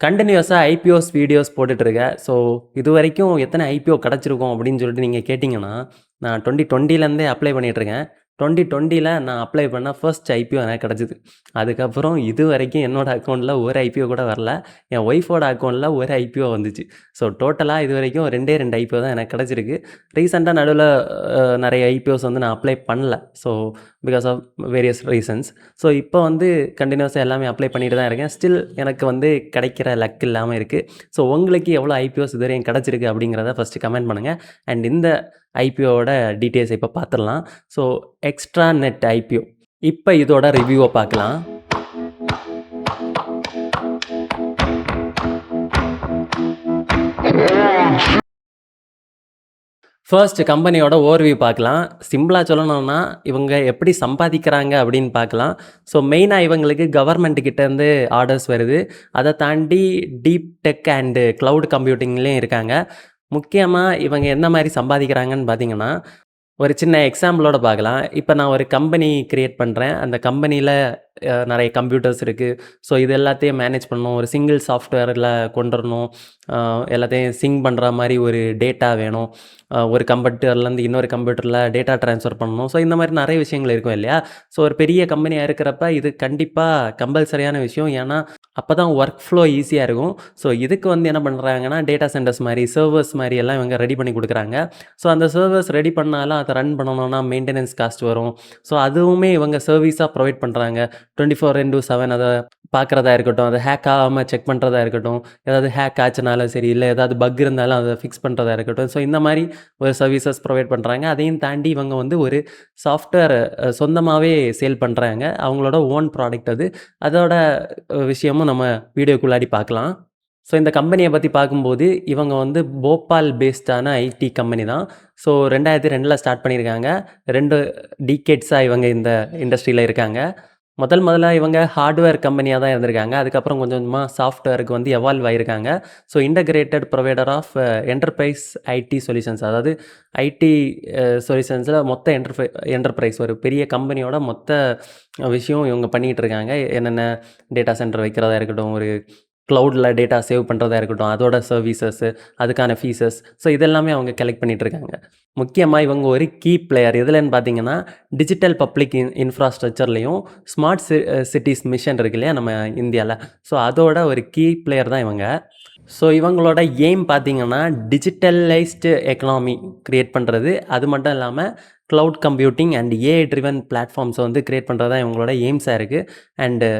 கன்டினியூஸா IPOs videos போட்டுட்ருக்கேன். So, இதுவரைக்கும் எத்தனை ஐபிஓ கிடச்சிருக்கும் அப்படின்னு சொல்லிட்டு நீங்க கேட்டீங்கன்னா, நான் 2020லேருந்தே அப்ளை பண்ணிட்டுருக்கேன். 2020ல நான் அப்ளை பண்ண ஃபர்ஸ்ட் ஐபிஓ எனக்கு கிடச்சிது. அதுக்கப்புறம் இதுவரைக்கும் என்னோட அக்கவுண்ட்ல ஒரு ஐபிஓ கூட வரல. என் ஒய்ஃபோட அக்கவுண்ட்ல ஒரு ஐபிஓ வந்துச்சு. ஸோ, டோட்டலா இதுவரைக்கும் 2 ஐபிஓ தான் எனக்கு கிடச்சிருக்கு. ரீசென்ட்டா நடுவுல நெறைய ஐபிஓஸ் வந்து நான் அப்ளை பண்ணல. So, because of various reasons. So, இப்போ வந்து கன்டினியூஸா எல்லாமே அப்ளை பண்ணிட்டு தான் இருக்கேன். ஸ்டில் எனக்கு வந்து கிடைக்கிற லக் இல்லாம இருக்கு. ஸோ, உங்களுக்கு எவ்வளோ ஐபிஓஸ் இதுவரையும் கிடச்சிருக்கு அப்படிங்கிறத ஃபர்ஸ்ட்டு கமெண்ட் பண்ணுங்க. அண்ட் இந்த ஐபிஓவோட டீட்டெயில்ஸ் இப்போ பார்த்துடலாம். So, extra net IPO. இப்போ இதோட ரிவ்யூவ பார்க்கலாம். ஃபர்ஸ்ட் கம்பெனியோட ஓவர்வியூ பார்க்கலாம். சிம்பிளா சொல்லணும்னா, இவங்க எப்படி சம்பாதிக்கிறாங்க அப்படின்னு பார்க்கலாம். ஸோ, மெயினா இவங்களுக்கு கவர்மெண்ட் கிட்டேருந்து ஆர்டர்ஸ் வருது. அதை தாண்டி டீப் டெக் அண்டு கிளவுட் கம்ப்யூட்டிங்லேயும் இருக்காங்க. முக்கியமா இவங்க என்ன மாரி சம்பாதிக்கிறாங்கன்னு பார்த்தீங்கன்னா, ஒரு சின்ன எக்ஸாம்பிளோட பார்க்கலாம். இப்போ நான் ஒரு கம்பெனி கிரியேட் பண்ணுறேன். அந்த கம்பெனியில நெறைய கம்ப்யூட்டர்ஸ் இருக்கு. ஸோ, இது எல்லாத்தையும் மேனேஜ் பண்ணணும். ஒரு சிங்கிள் சாஃப்ட்வேரில் கொண்டு வரணும். எல்லாத்தையும் சிங்க் பண்ணுற மாரி ஒரு டேட்டா வேணும். ஒரு கம்ப்யூட்டர்லேருந்து இன்னொரு கம்ப்யூட்டரில் டேட்டா ட்ரான்ஸ்ஃபர் பண்ணணும். ஸோ, இந்த மாரி நெறைய விஷயங்கள் இருக்கும் இல்லையா? ஸோ, ஒரு பெரிய கம்பெனியா இருக்கிறப்ப இது கண்டிப்பா கம்பல்சரியான விஷயம். ஏன்னா, அப்போ தான் ஒர்க் ஃப்ளோ ஈஸியா இருக்கும். ஸோ, இதுக்கு வந்து என்ன பண்ணுறாங்கன்னா, டேட்டா சென்டர்ஸ் மாரி, சர்வர்ஸ் மாரி எல்லாம் இவங்க ரெடி பண்ணி குடுக்குறாங்க. ஸோ, அந்த சர்வர்ஸ் ரெடி பண்ணாலும் அதை ரன் பண்ணணும்னா மெயின்டெனன்ஸ் காஸ்ட் வரும். ஸோ, அதுவுமே இவங்க சர்வீஸா ப்ரொவைட் பண்ணுறாங்க. 24/7 அத பார்க்குறதா இருக்கட்டும், அதை ஹேக் ஆகாம செக் பண்ணுறதா இருக்கட்டும், ஏதாவது ஹேக் ஆச்சுனாலும் சரி, இல்லை ஏதாவது பக் இருந்தாலும் அதை ஃபிக்ஸ் பண்ணுறதா இருக்கட்டும். ஸோ, இந்த மாரி ஒரு சர்வீசஸ் ப்ரொவைட் பண்ணுறாங்க. அதையும் தாண்டி இவங்க வந்து ஒரு சாஃப்ட்வேர் சொந்தமாவே சேல் பண்ணுறாங்க. அவங்களோட ஓன் ப்ராடக்ட் அது. அதோட விஷயமும் நம்ம வீடியோக்குள்ளாடி பார்க்கலாம். ஸோ, இந்த கம்பெனியை பற்றி பார்க்கும்போது இவங்க வந்து போபால் பேஸ்டான ஐடி கம்பெனி தான். ஸோ, 2002ல் ஸ்டார்ட் பண்ணியிருக்காங்க. 2 டிகேட்ஸா இவங்க இந்த இண்டஸ்ட்ரியில இருக்காங்க. முதல்ல இவங்க ஹார்ட்வேர் கம்பெனியா தான் இருந்திருக்காங்க. அதுக்கப்புறம் கொஞ்சம் கொஞ்சமா சாஃப்ட்வேருக்கு வந்து எவால்வ் ஆயிருக்காங்க. So, integrated provider of enterprise IT solutions. அதாவது ஐடி சொல்யூஷன்ஸில் மொத்த என்டர்பிரைஸ் ஒரு பெரிய கம்பெனியோட மொத்த விஷயம் இவங்க பண்ணிகிட்டு இருக்காங்க. என்னென்ன டேட்டா சென்டர் வைக்கிறதா இருக்கட்டும், ஒரு க்ளவுடில் டேட்டா சேவ் பண்ணுறதா இருக்கட்டும், அதோட சர்வீசஸ், அதுக்கான ஃபீஸஸ். ஸோ, இதெல்லாமே அவங்க கலெக்ட் பண்ணிட்டு இருக்காங்க. முக்கியமா இவங்க ஒரு கீ பிளேயர். எதுலன்னு பார்த்தீங்கன்னா, டிஜிட்டல் பப்ளிக் இன்ஃப்ராஸ்ட்ரக்சர்லையும் ஸ்மார்ட் சிட்டீஸ் மிஷன் இருக்கு இல்லையா நம்ம இந்தியால. ஸோ, அதோட ஒரு கீ பிளேயர் தான் இவங்க. ஸோ, இவங்களோட எய்ம் பார்த்தீங்கன்னா, டிஜிட்டலைஸ்டு எக்கனாமி கிரியேட் பண்ணுறது. அது மட்டும் இல்லாம cloud computing and AI driven பிளாட்ஃபார்ம்ஸை வந்து கிரியேட் பண்ணுறது தான் இவங்களோட எய்ம்ஸா இருக்கு. அண்டு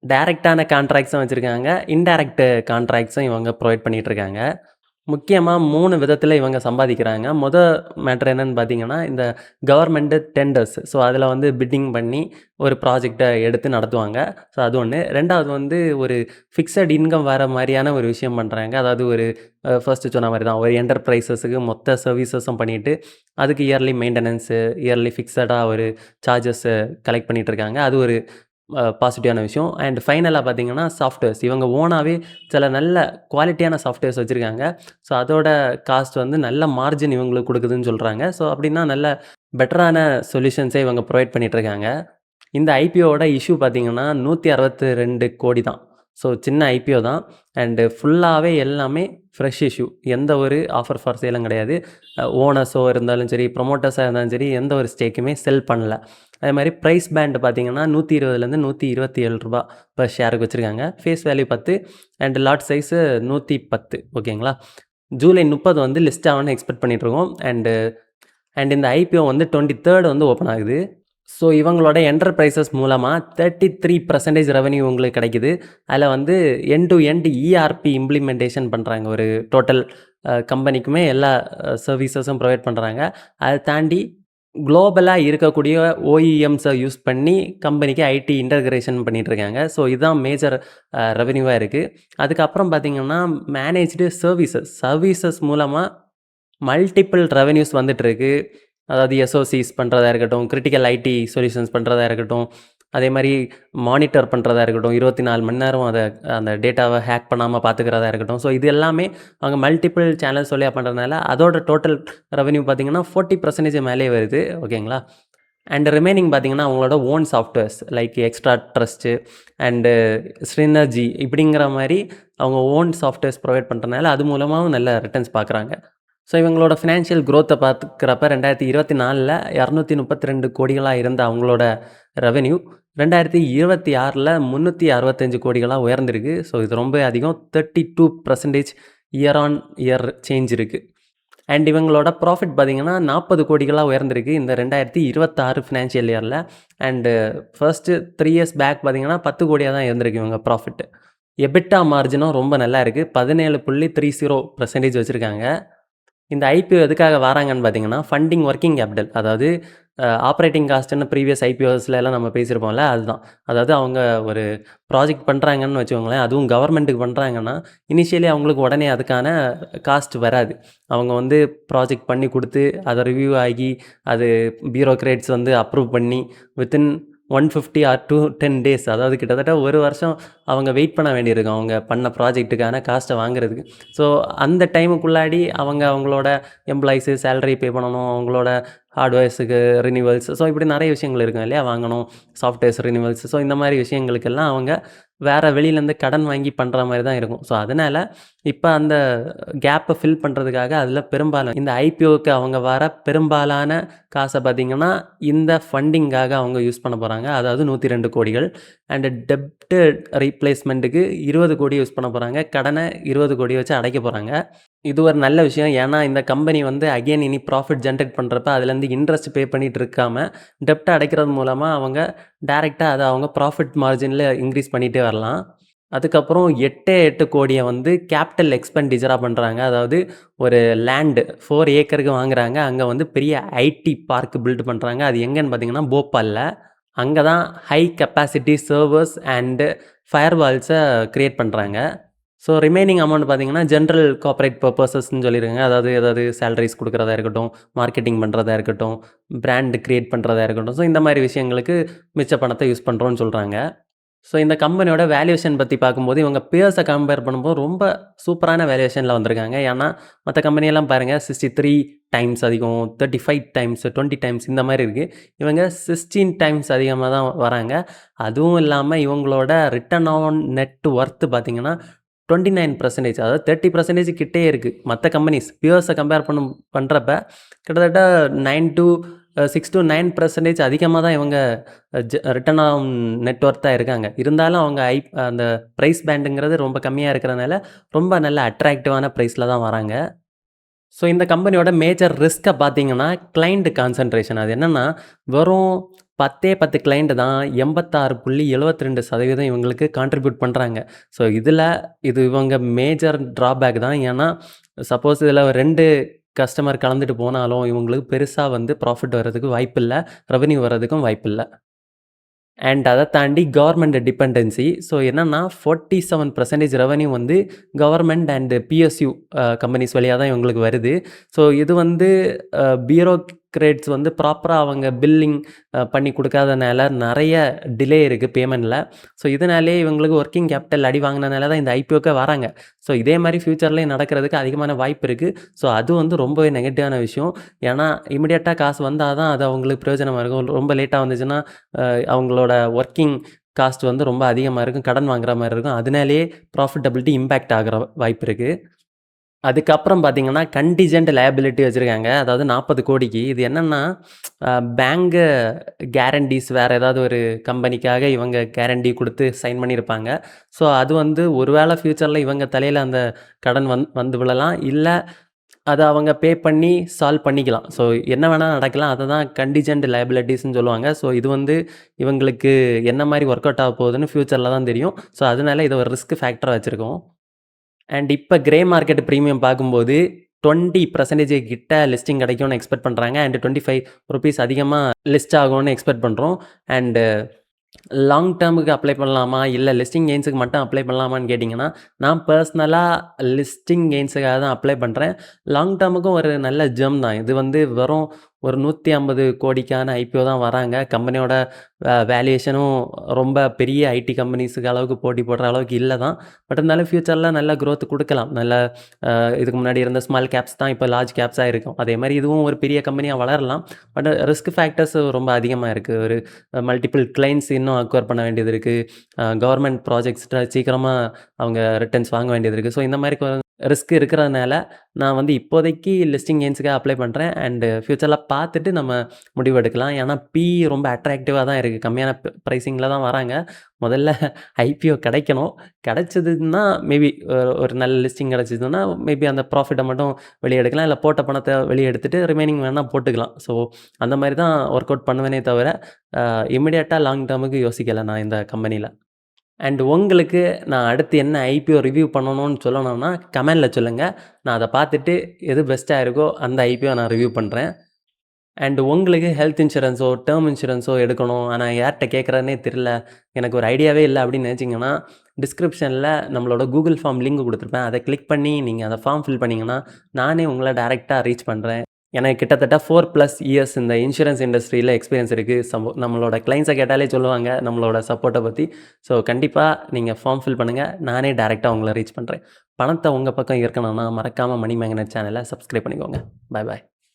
டைரக்ட்டான கான்ட்ராக்ட்ஸும் வச்சுருக்காங்க. இன்டைரக்ட் கான்ட்ராக்ட்ஸும் இவங்க ப்ரொவைட் பண்ணிட்டு இருக்காங்க. முக்கியமா 3 விதத்தில இவங்க சம்பாதிக்கிறாங்க. மேட்டர் என்னன்னு பார்த்தீங்கன்னா, இந்த கவர்மெண்ட் டெண்டர்ஸ். ஸோ, அதில வந்து பிட்டிங் பண்ணி ஒரு ப்ராஜெக்ட்ட எடுத்து நடத்துவாங்க. ஸோ, அது ஒண்ணு. 2வது வந்து ஒரு ஃபிக்ஸட் இன்கம் வர மாரியான ஒரு விஷயம் பண்றாங்க. அதாவது ஒரு ஃபர்ஸ்ட்டு சொன்ன மாரி தான். ஒரு என்டர்பிரைசஸுக்கு மொத்த சர்வீசஸும் பண்ணிட்டு, அதுக்கு இயர்லி மெயின்டனன்ஸு, இயர்லி ஃபிக்ஸடா ஒரு சார்ஜஸ் கலெக்ட் பண்ணிட்டு இருக்காங்க. அது ஒரு பாசிட்டிவான விஷயம். அண்ட் ஃபைனலா பார்த்தீங்கன்னா, சாஃப்ட்வேர்ஸ். இவங்க ஓனாவே சில நல்ல குவாலிட்டியான சாஃப்ட்வேர்ஸ் வச்சிருக்காங்க. ஸோ, அதோட காஸ்ட் வந்து நல்ல மார்ஜின் இவங்களுக்கு குடுக்குதுன்னு சொல்றாங்க. ஸோ, அப்படின்னா நல்ல பெட்டரான சொல்யூஷன்ஸே இவங்க ப்ரொவைட் பண்ணிட்டு இருக்காங்க. இந்த ஐபிஓவோட இஷ்யூ பார்த்தீங்கன்னா, 162 கோடி தான். ஸோ, சின்ன ஐபிஓ தான். அண்டு ஃபுல்லாவே எல்லாமே ஃப்ரெஷ் இஷ்யூ. எந்த ஒரு ஆஃபர் ஃபார் சேலும் கிடையாது. ஓனர்ஸோ இருந்தாலும் சரி, ப்ரொமோட்டர்ஸா இருந்தாலும் சரி, எந்த ஒரு ஸ்டேக்குமே செல் பண்ணல. அதே மாரி பிரைஸ் பேண்ட் பார்த்தீங்கன்னா, ரூ. 120லேருந்து ரூ. 127 பெர் ஷேருக்கு வச்சிருக்காங்க. Face value 10 and lot size 110 ஓகேங்களா? ஜூலை 30 வந்து லிஸ்ட் ஆகும்னு எக்ஸ்பெக்ட் பண்ணிட்டுருக்கோம். அண்ட் இந்த ஐபிஓ வந்து 23 வந்து ஓப்பன் ஆகுது. ஸோ, இவங்களோட என்டர்பிரைசஸ் மூலமா 33% ரெவென்யூ உங்களுக்கு கிடைக்குது. அதில வந்து end to end ERP implementation பண்றாங்க. ஒரு டோட்டல் கம்பெனிக்குமே எல்லா சர்வீசஸும் ப்ரொவைட் பண்றாங்க. அதை தாண்டி குளோபலா இருக்கக்கூடிய ஓஇஎம்ஸை யூஸ் பண்ணி கம்பெனிக்கு ஐடி இன்டகிரேஷன் பண்ணிட்டு இருக்காங்க. ஸோ, இதுதான் மேஜர் ரெவென்யூவா இருக்கு. அதுக்கப்புறம் பார்த்தீங்கன்னா, மேனேஜ்டு சர்வீசஸ் மூலமா மல்டிபிள் ரெவென்யூஸ் வந்துட்டுருக்கு. அதாவது எஸ்ஓசிஸ் பண்ணுறதா இருக்கட்டும், கிரிட்டிக்கல் ஐடி சொல்யூஷன்ஸ் பண்ணுறதா இருக்கட்டும், அதே மாரி மானிட்டர் பண்ணுறதா இருக்கட்டும், 24 மணி நேரம் அந்த டேட்டாவை ஹேக் பண்ணாமல் பார்த்துக்கிறதா இருக்கட்டும். ஸோ, இது எல்லாமே அவங்க மல்டிபிள் சேனல்ஸ் வழியா பண்ணுறதுனால அதோட டோட்டல் ரெவென்யூ பார்த்தீங்கன்னா 40% மேலேயே வருது. ஓகேங்களா? அண்ட் ரிமைனிங் பார்த்தீங்கன்னா, அவங்களோட own softwares like extra trust and synergy இப்படிங்கிற மாரி அவங்க ஓன் சாஃப்ட்வேர்ஸ் ப்ரொவைட் பண்ணுறனால அது மூலமாகவும் நல்ல ரிட்டர்ன்ஸ் பார்க்குறாங்க. ஸோ இவங்களோட ஃபினான்ஷியல் க்ரோத்தை பார்த்துக்கிறப்ப 2024ல் 232 கோடிகளா இருந்த அவங்களோட ரெவென்யூ 2026ல் 365 கோடிகளா உயர்ந்திருக்கு. ஸோ இது ரொம்ப அதிகம். 32% இயர் ஆன் இயர் சேஞ்ச் இருக்குது. அண்ட் இவங்களோட ப்ராஃபிட் பார்த்தீங்கன்னா 40 கோடிகளா உயர்ந்திருக்கு இந்த 2026 ஃபினான்ஷியல் இயரில். அண்டு ஃபர்ஸ்ட்டு 3 இயர்ஸ் பேக் பார்த்தீங்கன்னா 10 கோடியாக தான் இருந்திருக்கு இவங்க ப்ராஃபிட். எபிட்டா மார்ஜினும் ரொம்ப நல்லா இருக்குது. 17.30% வச்சுருக்காங்க. இந்த ஐபிஓ எதுக்காக வராங்கன்னு பார்த்தீங்கன்னா, ஃபண்டிங் ஒர்க்கிங் கேபிட்டல். அதாவது ஆப்ரேட்டிங் காஸ்ட்டுன்னு ப்ரீவியஸ் ஐபிஓஸ்ல எல்லாம் நம்ம பேசியிருப்போம்ல, அதுதான். அதாவது அவங்க ஒரு ப்ராஜெக்ட் பண்ணுறாங்கன்னு வச்சுக்கோங்களேன், அதுவும் கவர்மெண்ட்டுக்கு பண்ணுறாங்கன்னா, இனிஷியலி அவங்களுக்கு உடனே அதுக்கான காஸ்ட் வராது. அவங்க வந்து ப்ராஜெக்ட் பண்ணி கொடுத்து, அதை ரிவ்யூ ஆகி, அது பியூரோக்ரேட்ஸ் வந்து அப்ரூவ் பண்ணி வித்தின் 150 ஆர் to 10 டேஸ், அதாவது கிட்டத்தட்ட ஒரு வருஷம் அவங்க வெயிட் பண்ண வேண்டியிருக்கும் அவங்க பண்ண ப்ராஜெக்ட்டுக்கான காஸ்ட்டை வாங்குறதுக்கு. ஸோ அந்த டைமுக்குள்ளாடி அவங்களோட எம்ப்ளாயீஸு சேலரி பே பண்ணணும், அவங்களோட ஹார்ட்வேர்ஸுக்கு ரினிவல்ஸ், ஸோ இப்படி நிறைய விஷயங்கள் இருக்கும் இல்லையா, வாங்கணும், சாஃப்ட்வேர்ஸ் ரினிவல்ஸ். ஸோ இந்த மாதிரி விஷயங்களுக்கெல்லாம் அவங்க வேறு வெளியிலேருந்து கடன் வாங்கி பண்ணுற மாதிரி தான் இருக்கும். ஸோ அதனால் இப்போ அந்த கேப்பை ஃபில் பண்ணுறதுக்காக அதில் பெரும்பாலும் இந்த ஐபிஓக்கு அவங்க வர பெரும்பாலான காசை பார்த்திங்கன்னா இந்த ஃபண்டிங்காக அவங்க யூஸ் பண்ண போகிறாங்க. அதாவது 102 கோடிகள். அண்டு டெப்ட்டு ரீப்ளேஸ்மெண்ட்டுக்கு 20 கோடி யூஸ் பண்ண போகிறாங்க. கடனை 20 கோடி வச்சு அடைக்க போகிறாங்க. இது ஒரு நல்ல விஷயம். ஏன்னா இந்த கம்பெனி வந்து அகைன் இனி ப்ராஃபிட் ஜென்ரேட் பண்ணுறப்ப அதுலேருந்து இன்ட்ரெஸ்ட் பே பண்ணிகிட்டு இருக்காம டெப்ட்டை அடைக்கிறது மூலமாக அவங்க டைரெக்டாக அதை அவங்க ப்ராஃபிட் மார்ஜினில் இன்க்ரீஸ் பண்ணிகிட்டே வரலாம். அதுக்கப்புறம் 8 கோடியை வந்து கேபிட்டல் எக்ஸ்பெண்டிச்சராக பண்ணுறாங்க. அதாவது ஒரு லேண்டு 4 ஏக்கருக்கு வாங்குறாங்க. அங்கே வந்து பெரிய ஐடி பார்க் பில்டு பண்ணுறாங்க. அது எங்கன்னு பார்த்தீங்கன்னா போபாலில். அங்கே தான் ஹை கெப்பாசிட்டி சர்வர்ஸ் அண்டு ஃபயர்வால்ஸை க்ரியேட் பண்ணுறாங்க. ஸோ ரிமைனிங் அமௌண்ட் பார்த்தீங்கன்னா ஜென்ரல் கார்ப்பரேட் பர்பஸஸ்ன்னு சொல்லியிருக்காங்க. அதாவது ஏதாவது சேலரிஸ் கொடுக்குறதா இருக்கட்டும், மார்க்கெட்டிங் பண்ணுறதா இருக்கட்டும், பிராண்ட் க்ரியேட் பண்ணுறதா இருக்கட்டும், ஸோ இந்த மாதிரி விஷயங்களுக்கு மிச்ச பணத்தை யூஸ் பண்ணுறோன்னு சொல்கிறாங்க. ஸோ இந்த கம்பெனியோட வேல்யூவேஷன் பற்றி பார்க்கும்போது இவங்க பியர்ஸை கம்பேர் பண்ணும்போது ரொம்ப சூப்பரான வேல்யூவேஷனில் வந்திருக்காங்க. ஏன்னா மற்ற கம்பெனியெல்லாம் பாருங்கள் 63 டைம்ஸ் அதிகம், 35 டைம்ஸ், 20 டைம்ஸ் இந்த மாதிரி இருக்குது. இவங்க 16 டைம்ஸ் அதிகமாக தான் வராங்க. அதுவும் இல்லாமல் இவங்களோட ரிட்டர்ன் ஆன் நெட் ஒர்த்து பார்த்திங்கன்னா 29%, அதாவது 30% கிட்டே இருக்குது. மற்ற கம்பெனிஸ் பியர்ஸை கம்பேர் பண்ணுறப்ப கிட்டத்தட்ட 6 to 9% அதிகமாக தான் இவங்க ரிட்டர்ன் ஆன் நெட்ஒர்த்தாக இருக்காங்க. இருந்தாலும் அவங்க அந்த ப்ரைஸ் பேண்டுங்கிறது ரொம்ப கம்மியாக இருக்கிறதுனால ரொம்ப நல்ல அட்ராக்டிவான ப்ரைஸில் தான் வராங்க. ஸோ இந்த கம்பெனியோட மேஜர் ரிஸ்க்கை பார்த்தீங்கன்னா கிளைண்ட் கான்சன்ட்ரேஷன். அது என்னென்னா வெறும் 10 கிளைண்ட் தான் 86.72% இவங்களுக்கு கான்ட்ரிபியூட் பண்ணுறாங்க. ஸோ இது இவங்க மேஜர் ட்ராபேக் தான். ஏன்னா சப்போஸ் இதில் 2 கஸ்டமர் கலந்துட்டு போனாலும் இவங்களுக்கு பெருசாக வந்து ப்ராஃபிட் வர்றதுக்கு வாய்ப்பில்லை, ரெவென்யூ வர்றதுக்கும் வாய்ப்பில்லை. அண்ட் அதை தாண்டி கவர்மெண்ட் டிபெண்டன்சி. ஸோ என்னென்னா 47% ரெவென்யூ வந்து கவர்மெண்ட் அண்டு பிஎஸ்யூ கம்பெனிஸ் வழியாக தான் இவங்களுக்கு வருது. ஸோ இது வந்து பியூரோக்ரேட்ஸ் வந்து ப்ராப்பராக அவங்க பில்லிங் பண்ணி கொடுக்காதனால நிறைய டிலே இருக்குது பேமெண்ட்டில். ஸோ இதனாலே இவங்களுக்கு ஒர்க்கிங் கேபிட்டல் அடி வாங்கினதுனால தான் இந்த ஐபிஓக்கே வராங்க. ஸோ இதே மாதிரி ஃப்யூச்சர்லேயும் நடக்கிறதுக்கு அதிகமான வாய்ப்பு இருக்குது. ஸோ அது வந்து ரொம்பவே நெகட்டிவான விஷயம். ஏன்னா இமிடியேட்டாக காசு வந்தால் தான் அது அவங்களுக்கு பிரயோஜனமாக இருக்கும். ரொம்ப லேட்டாக வந்துச்சுன்னா அவங்களோட ஒர்க்கிங் காஸ்ட் வந்து ரொம்ப அதிகமாக இருக்கும், கடன் வாங்குற மாதிரி இருக்கும். அதனாலேயே ப்ராஃபிட்டபிலிட்டி இம்பேக்ட் ஆகிற வாய்ப்பு இருக்குது. அதுக்கப்புறம் பார்த்தீங்கன்னா கண்டிஜென்ட் லயபிலிட்டி வச்சுருக்காங்க. அதாவது 40 கோடிக்கு. இது என்னென்னா பேங்கு கேரண்டிஸ் வேறு ஏதாவது ஒரு கம்பெனிக்காக இவங்க கேரண்டி கொடுத்து சைன் பண்ணியிருப்பாங்க. ஸோ அது வந்து ஒரு வேளை ஃப்யூச்சரில் இவங்க தலையில் அந்த கடன் வந்து விழலாம், இல்லை அதை அவங்க பே பண்ணி சால்வ் பண்ணிக்கலாம். ஸோ என்ன வேணால் நடக்கலாம். அதை தான் கண்டிஜென்ட் லயபிலிட்டிஸ்ன்னு சொல்லுவாங்க. ஸோ இது வந்து இவங்களுக்கு என்ன மாதிரி ஒர்க் அவுட் ஆக போகுதுன்னு ஃப்யூச்சரில் தான் தெரியும். ஸோ அதனால இதை ஒரு ரிஸ்க் ஃபேக்டராக வச்சுருக்கோம். அண்ட் இப்போ கிரே மார்க்கெட் ப்ரீமியம் பார்க்கும்போது 20% கிட்ட லிஸ்டிங் கிடைக்கும்னு எக்ஸ்பெக்ட் பண்ணுறாங்க. அண்ட் 25 ருபீஸ் அதிகமாக லிஸ்ட் ஆகும்னு எக்ஸ்பெக்ட் பண்ணுறோம். அண்டு லாங் டேர்முக்கு அப்ளை பண்ணலாமா, இல்லை லிஸ்டிங் கெயின்ஸுக்கு மட்டும் அப்ளை பண்ணலாமான்னு கேட்டிங்கன்னா, நான் பர்சனலாக லிஸ்டிங் கெயின்ஸுக்காக தான் அப்ளை பண்ணுறேன். லாங் டேர்முக்கும் ஒரு நல்ல ஜெம் தான். இது வந்து வெறும் ஒரு 150 கோடிக்கான ஐபிஓ தான் வராங்க. கம்பெனியோட வேல்யூவேஷனும் ரொம்ப பெரிய ஐடி கம்பெனிஸுக்கு அளவுக்கு போட்டி போடுற அளவுக்கு இல்ல தான். பட் இருந்தாலும் ஃபியூச்சர்ல நல்ல குரோத் குடுக்கலாம். நல்ல இதுக்கு முன்னாடி இருந்த ஸ்மால் கேப்ஸ் தான் இப்போ லார்ஜ் கேப்ஸா இருக்கும். அதே மாரி இதுவும் ஒரு பெரிய கம்பெனியா வளரலாம். பட் ரிஸ்க் ஃபேக்டர்ஸ் ரொம்ப அதிகமா இருக்கு. ஒரு மல்டிபிள் கிளையண்ட்ஸ் இன்னும் அக்வயர் பண்ண வேண்டியது இருக்கு. கவர்மெண்ட் ப்ராஜெக்ட்ஸ்ட்ட சீக்கிரமா அவங்க ரிட்டர்ன்ஸ் வாங்க வேண்டியது இருக்கு. ஸோ இந்த மாரி ரிஸ்க் இருக்கிறதுனால, நான் வந்து இப்போதைக்கு லிஸ்டிங் கெயின்ஸ்க்காக அப்ளை பண்றேன். அண்ட் ஃபியூச்சர்ல பார்த்துட்டு நம்ம முடிவு எடுக்கலாம். ஏன்னா ரொம்ப அட்ராக்டிவா தான் இருக்கு. கம்மியான பிரைசிங்ல தான் வராங்க. முதல்ல ஐபிஓ கிடைக்கணும். கிடைச்சதுன்னா மேபி ஒரு நல்ல லிஸ்டிங் கிடைச்சதுன்னா, மேபி அந்த ப்ராஃபிட்ட மட்டும் வெளிய எடுக்கலாம். இல்ல போட்ட பணத்த வெளிய எடுத்துட்டு ரிமைனிங் வேணா போட்டுக்கலாம். ஸோ அந்த மாரி தான் ஒர்க் அவுட் பண்ணுவேனே தவிர, இமிடியேட்டா லாங் டெர்முக்கு யோசிக்கல நான் இந்த கம்பெனில. அண்ட் உங்களுக்கு நான் அடுத்து என்ன ஐபிஓ ரிவ்யூ பண்ணணும்னு சொல்லணும்னா, கமெண்ட்ல சொல்லுங்க. நான் அத பார்த்துட்டு எது பெஸ்ட்டா இருக்கோ அந்த ஐபிஓ நான் ரிவ்யூ பண்றேன். அண்ட் உங்களுக்கு ஹெல்த் இன்சூரன்ஸோ, டெர்ம் இன்சூரன்ஸோ எடுக்கணும். ஆனா யார்ட்ட கேட்குறதுன்னே தெரியல. எனக்கு ஒரு ஐடியாவே இல்ல அப்படின்னு நினைச்சீங்கன்னா, டிஸ்கிரிப்ஷன்ல நம்மளோட கூகுள் ஃபார்ம் லிங்க் குடுத்துருப்பேன். அத கிளிக் பண்ணி நீங்க அந்த ஃபார்ம் ஃபில் பண்ணீங்கன்னா, நானே உங்கள டைரக்ட்டா ரீச் பண்றேன். எனக்கு கிட்டத்தட்ட 4+ இயர்ஸ் இந்த இன்சூரன்ஸ் இண்டஸ்ட்ரியில எக்ஸ்பீரியன்ஸ் இருக்கு. நம்மளோட கிளையண்ட்ஸ கேட்டாலே சொல்லுவாங்க, நம்மளோட சப்போர்ட்ட பத்தி. ஸோ கண்டிப்பா நீங்க ஃபார்ம் ஃபில் பண்ணுங்க. நானே டைரக்ட்டா உங்கள ரீச் பண்றேன். பணத்த உங்க பக்கம் ஈர்க்கணும்னா, மறக்காம மணி மேக்னெட் சேனல சப்ஸ்கிரைப் பண்ணிக்கோங்க. பாய் பாய்.